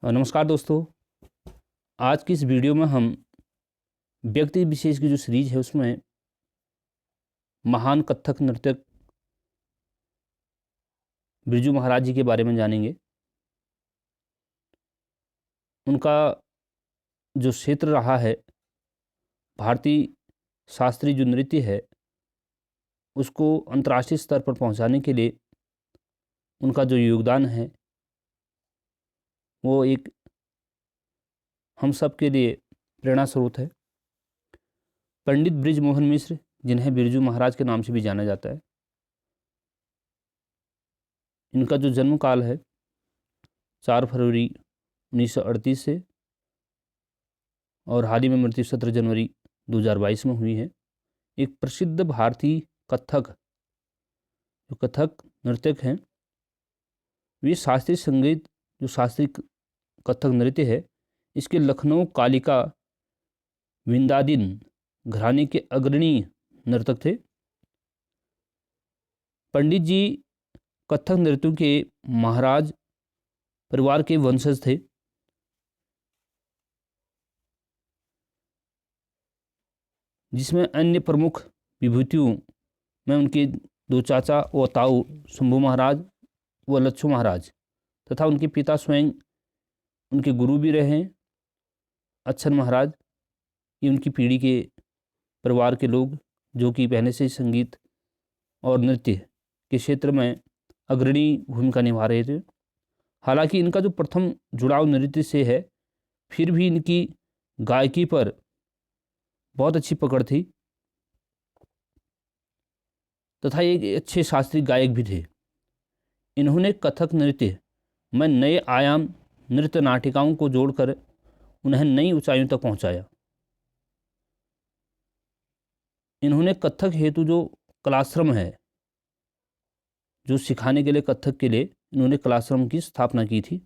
नमस्कार दोस्तों। आज की इस वीडियो में हम व्यक्ति विशेष की जो सीरीज है उसमें महान कथक नर्तक बिरजू महाराज जी के बारे में जानेंगे। उनका जो क्षेत्र रहा है, भारतीय शास्त्रीय जो नृत्य है उसको अंतर्राष्ट्रीय स्तर पर पहुंचाने के लिए उनका जो योगदान है वो एक हम सब के लिए प्रेरणा स्रोत है। पंडित ब्रिज मोहन मिश्र, जिन्हें बिरजू महाराज के नाम से भी जाना जाता है, इनका जो जन्म काल है 4 फरवरी 1938 से और हाल ही में मृत्यु 17 जनवरी 2022 में हुई है। एक प्रसिद्ध भारतीय कथक नर्तक हैं। वे शास्त्रीय संगीत जो शास्त्रीय कथक नृत्य है इसके लखनऊ कालिका विंदादिन घराने के अग्रणी नर्तक थे। पंडित जी कथक नृत्यों के महाराज परिवार के वंशज थे। जिसमें अन्य प्रमुख विभूतियों में उनके 2 चाचा व ताऊ शंभू महाराज व लच्छू महाराज तथा उनके पिता स्वयं उनके गुरु भी रहे हैं, अच्छन महाराज। ये उनकी पीढ़ी के परिवार के लोग जो कि पहले से संगीत और नृत्य के क्षेत्र में अग्रणी भूमिका निभा रहे थे। हालांकि इनका जो प्रथम जुड़ाव नृत्य से है, फिर भी इनकी गायकी पर बहुत अच्छी पकड़ थी तथा एक अच्छे शास्त्रीय गायक भी थे। इन्होंने कथक नृत्य में नए आयाम नृत्य नाटिकाओं को जोड़कर उन्हें नई ऊंचाइयों तक पहुंचाया। इन्होंने कथक हेतु जो कलाश्रम है, जो सिखाने के लिए कथक के लिए इन्होंने कलाश्रम की स्थापना की थी।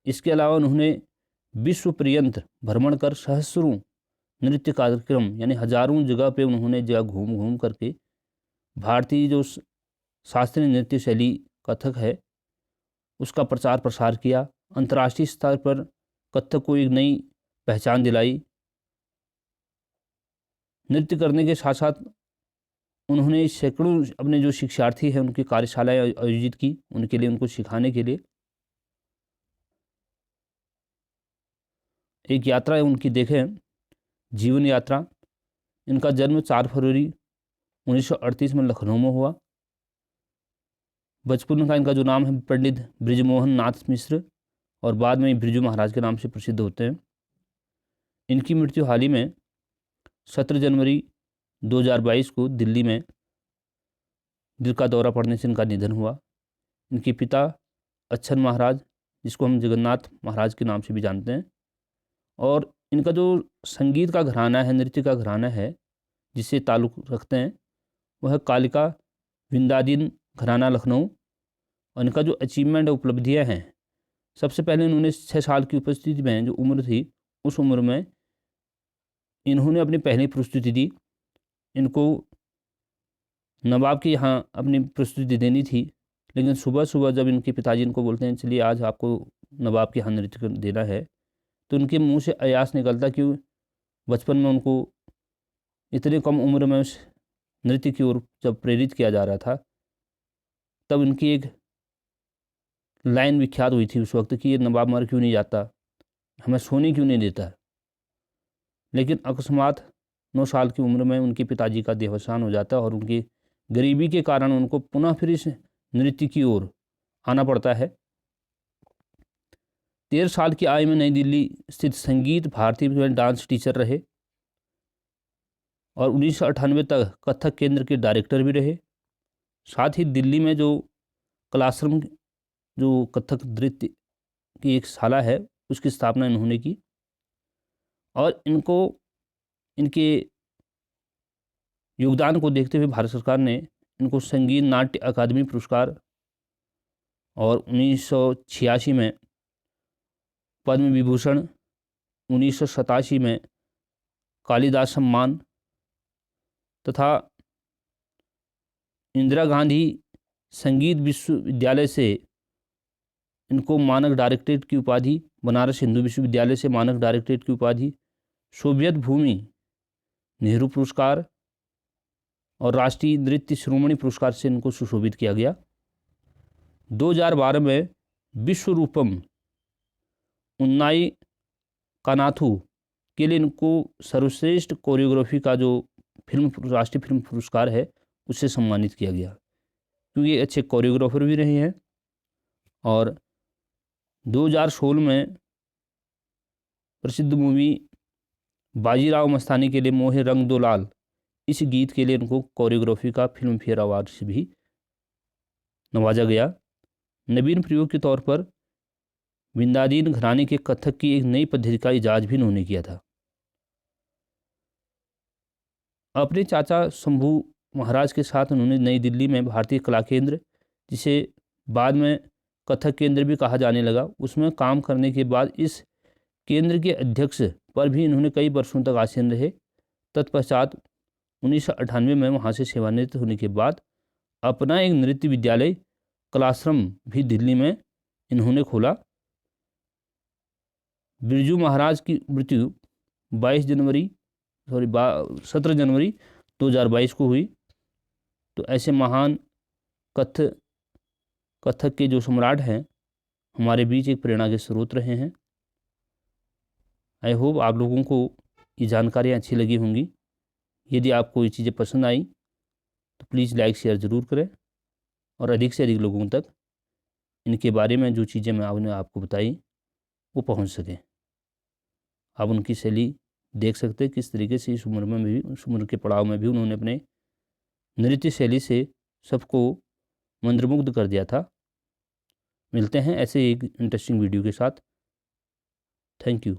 इसके अलावा उन्होंने विश्व पर्यंत भ्रमण कर सहस्रों नृत्य कार्यक्रम यानी हजारों जगह पे उन्होंने घूम घूम करके भारतीय जो शास्त्रीय नृत्य शैली कथक है उसका प्रचार प्रसार किया। अंतर्राष्ट्रीय स्तर पर कथक को एक नई पहचान दिलाई। नृत्य करने के साथ साथ उन्होंने सैकड़ों अपने जो शिक्षार्थी हैं उनकी कार्यशालाएं आयोजित की, उनके लिए उनको सिखाने के लिए। एक यात्रा उनकी देखें, जीवन यात्रा। इनका जन्म 4 फरवरी 1938 में लखनऊ में हुआ। बचपन का इनका जो नाम है पंडित ब्रिजमोहन नाथ मिश्र और बाद में बिरजू महाराज के नाम से प्रसिद्ध होते हैं। इनकी मृत्यु हाल ही में 17 जनवरी 2022 को दिल्ली में दिल का दौरा पड़ने से इनका निधन हुआ। इनके पिता अच्छन महाराज, जिसको हम जगन्नाथ महाराज के नाम से भी जानते हैं, और इनका जो संगीत का घराना है, नृत्य का घराना है जिससे ताल्लुक़ रखते हैं, वह कालिका विंदादिन घराना लखनऊ। और इनका जो अचीवमेंट उपलब्धियां हैं, सबसे पहले इन्होंने 6 साल की उपस्थिति में जो उम्र थी उस उम्र में इन्होंने अपनी पहली प्रस्तुति दी। इनको नवाब के यहाँ अपनी प्रस्तुति देनी थी, लेकिन सुबह सुबह जब इनके पिताजी इनको बोलते हैं चलिए आज आपको नवाब के यहाँ नृत्य देना है, तो उनके मुंह से अयास निकलता कि बचपन में उनको इतने कम उम्र में उस नृत्य की ओर जब प्रेरित किया जा रहा था, तब इनकी एक लाइन विख्यात हुई थी उस वक्त कि ये नवाब मर क्यों नहीं जाता, हमें सोने क्यों नहीं देता। लेकिन अकस्मात 9 साल की उम्र में उनके पिताजी का देहावसान हो जाता है और उनकी गरीबी के कारण उनको पुनः फिर इस नृत्य की ओर आना पड़ता है। 13 साल की आयु में नई दिल्ली स्थित संगीत भारती में डांस टीचर रहे और 1998 तक कथक केंद्र के डायरेक्टर भी रहे। साथ ही दिल्ली में जो कलाश्रम जो कथक नृत्य की एक शाला है उसकी स्थापना इन्होंने की और इनको इनके योगदान को देखते हुए भारत सरकार ने इनको संगीत नाट्य अकादमी पुरस्कार और 1986 में पद्म विभूषण, 1987 में कालिदास सम्मान तथा इंदिरा गांधी संगीत विश्वविद्यालय से इनको मानक डायरेक्टरेट की उपाधि बनारस हिंदू विश्वविद्यालय से मानक डायरेक्टरेट की उपाधि, सोवियत भूमि नेहरू पुरस्कार और राष्ट्रीय नृत्य शिरोमणि पुरस्कार से इनको सुशोभित किया गया। 2012 में विश्वरूपम उन्नाई कानाथू के लिए इनको सर्वश्रेष्ठ कोरियोग्राफी का जो राष्ट्रीय फिल्म पुरस्कार है उससे सम्मानित किया गया, क्योंकि ये अच्छे कोरियोग्राफर भी रहे हैं। और 2016 में प्रसिद्ध मूवी बाजीराव मस्तानी के लिए मोहे रंग दो लाल, इस गीत के लिए इनको कोरियोग्राफी का फिल्म फेयर अवार्ड से भी नवाजा गया। नवीन प्रयोग के तौर पर बिंदादीन घराने के कथक की एक नई पद्धति का इजाज भी इन्होंने किया था। अपने चाचा शंभू महाराज के साथ उन्होंने नई दिल्ली में भारतीय कला केंद्र, जिसे बाद में कथक केंद्र भी कहा जाने लगा, उसमें काम करने के बाद इस केंद्र के अध्यक्ष पर भी इन्होंने कई वर्षों तक आसीन रहे। तत्पश्चात 1998 में वहाँ से सेवानिवृत्त होने के बाद अपना एक नृत्य विद्यालय कलाश्रम भी दिल्ली में इन्होंने खोला। बिरजू महाराज की मृत्यु 17 जनवरी 2022 को हुई। तो ऐसे महान कथक के जो सम्राट हैं हमारे बीच एक प्रेरणा के स्रोत रहे हैं। आई होप आप लोगों को ये जानकारियाँ अच्छी लगी होंगी। यदि आपको ये चीज़ें पसंद आई तो प्लीज़ लाइक शेयर ज़रूर करें और अधिक से अधिक लोगों तक इनके बारे में जो चीज़ें मैं आपको बताई वो पहुंच सकें। आप उनकी शैली देख सकते हैं किस तरीके से इस उम्र के पड़ाव में भी उन्होंने अपने नृत्य शैली से सबको मंत्रमुग्ध कर दिया था। मिलते हैं ऐसे एक इंटरेस्टिंग वीडियो के साथ। Thank you.